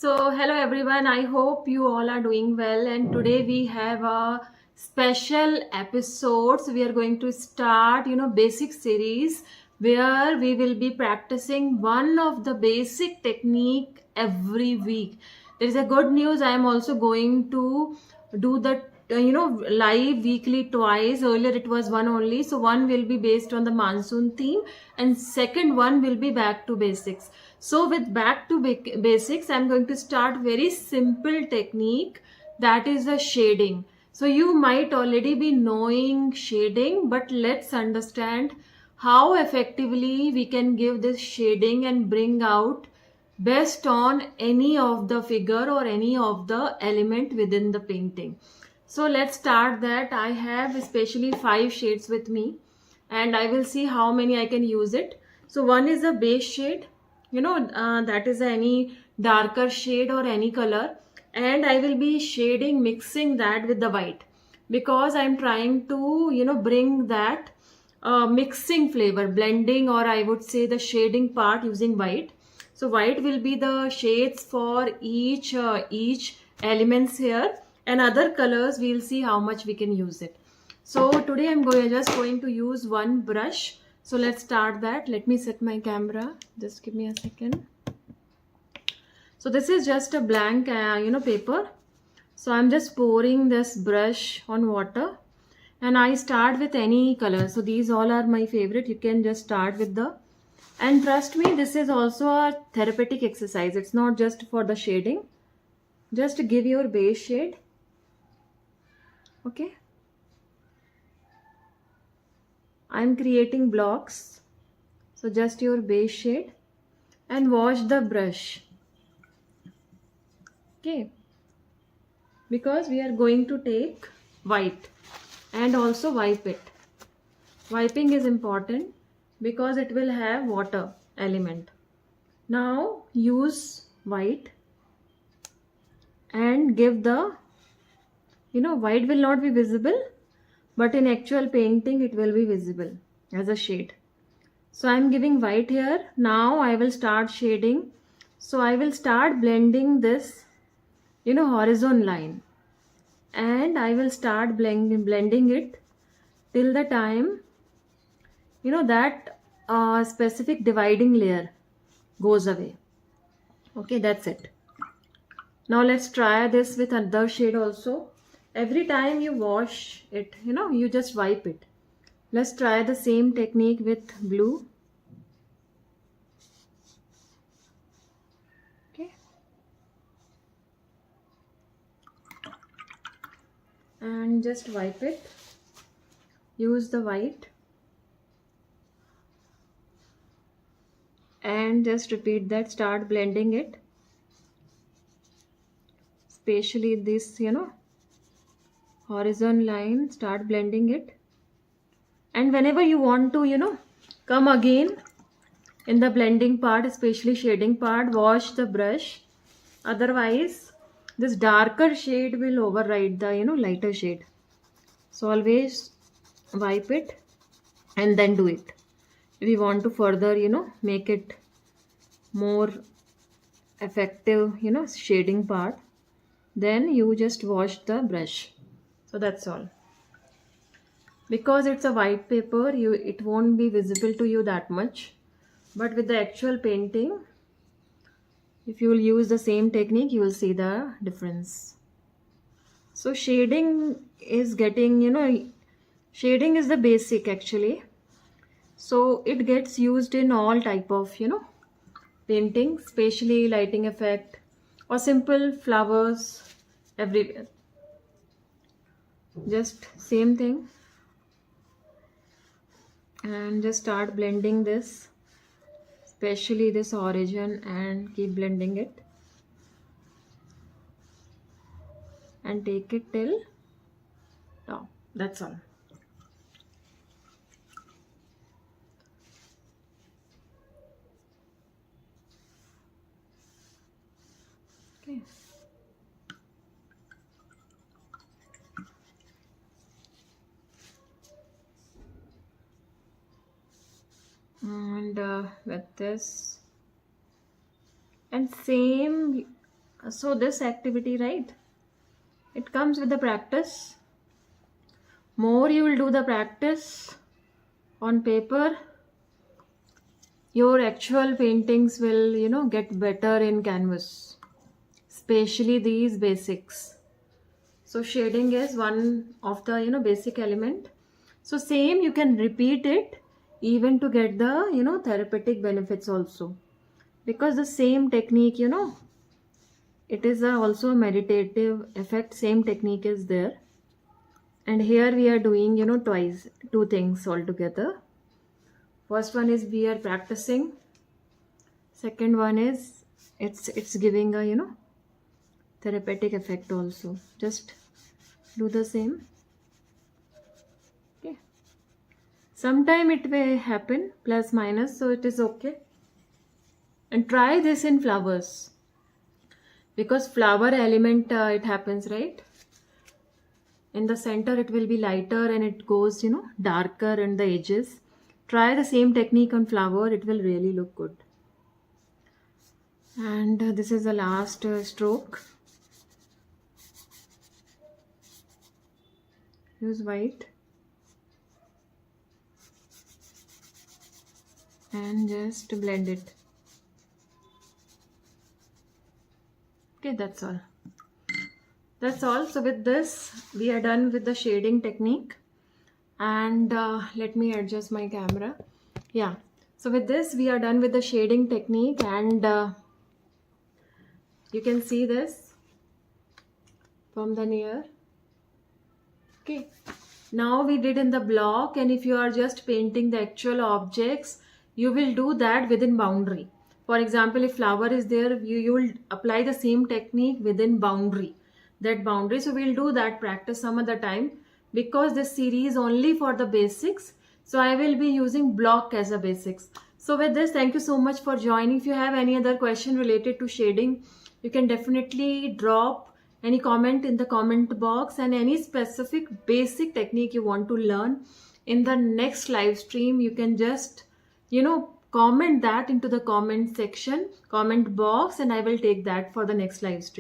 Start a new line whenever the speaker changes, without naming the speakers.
Hello everyone. I hope you all are doing well. And today we have a special episode. So we are going to start, basic series where we will be practicing one of the basic technique every week. There is a good news. I am also going to do the live weekly twice. Earlier it was one only, so one will be based on the monsoon theme and second one will be back to basics. So with back to basics, I'm going to start very simple technique, that is the shading. So you might already be knowing shading, but let's understand how effectively we can give this shading and bring out best on any of the figure or any of the element within the painting. So let's start that. I have especially 5 shades with me and I will see how many I can use it. So one is a base shade, that is any darker shade or any color, and I will be shading, mixing that with the white because I'm trying to, bring that mixing flavor, blending, or I would say the shading part using white. So white will be the shades for each elements here, and other colors we'll see how much we can use it. So today I'm just going to use one brush. So let's start that. Let me set my camera. Just give me a second. So this is just a blank paper. So I'm just pouring this brush on water and I start with any color. So these all are my favorite. You can just start with and trust me, this is also a therapeutic exercise. It's not just for the shading. Just give your base shade. Okay. I'm creating blocks. So just your base shade and wash the brush. Okay. Because we are going to take white and also wipe it. Wiping is important because it will have water element. Now use white and give the, white will not be visible, but in actual painting it will be visible as a shade. So I am giving white here. Now I will start shading. So I will start blending this, horizon line, and I will start blending it till the time, that specific dividing layer goes away. Okay, that's it. Now let's try this with another shade also. Every time you wash it, you just wipe it. Let's try the same technique with blue. Okay. And just wipe it. Use the white. And just repeat that. Start blending it. Especially this, horizon line. Start blending it. And whenever you want to, come again in the blending part, especially shading part, wash the brush. Otherwise, this darker shade will override the, lighter shade. So always wipe it and then do it. If you want to further, make it more effective, shading part, then you just wash the brush. So that's all. Because it's a white paper, it won't be visible to you that much. But with the actual painting, if you will use the same technique, you will see the difference. So shading is getting, shading is the basic actually. So it gets used in all type of, painting, especially lighting effect or simple flowers, everywhere. Just same thing. And just start blending this, especially this origin, and keep blending it and take it till top. That's all. Okay. And with this, and same So this activity, right, it comes with the practice. More you will do the practice on paper, your actual paintings will, get better in canvas, especially these basics. So shading is one of the, basic element. So same, you can repeat it even to get the, therapeutic benefits also, because the same technique, it is also a meditative effect. Same technique is there, and here we are doing, twice, two things altogether. First one is we are practicing. Second one is it's giving a, therapeutic effect also. Just do the same. Okay. Sometime it may happen plus minus, so it is okay. And try this in flowers, because flower element, it happens, right? In the center it will be lighter and it goes, darker in the edges. Try the same technique on flower, it will really look good. And this is the last stroke. Use white and just blend it. Okay, that's all. That's all. So with this we are done with the shading technique. And let me adjust my camera. Yeah, so with this we are done with the shading technique, and you can see this from the near. Okay, now we did in the block, and if you are just painting the actual objects, you will do that within boundary. For example, if flower is there, you will apply the same technique within boundary, that boundary. So we'll do that practice some other time, because this series only for the basics, so I will be using block as a basics. So with this, thank you so much for joining. If you have any other question related to shading, you can definitely drop any comment in the comment box, and any specific basic technique you want to learn in the next live stream, you can just, comment that into the comment section, comment box, and I will take that for the next live stream.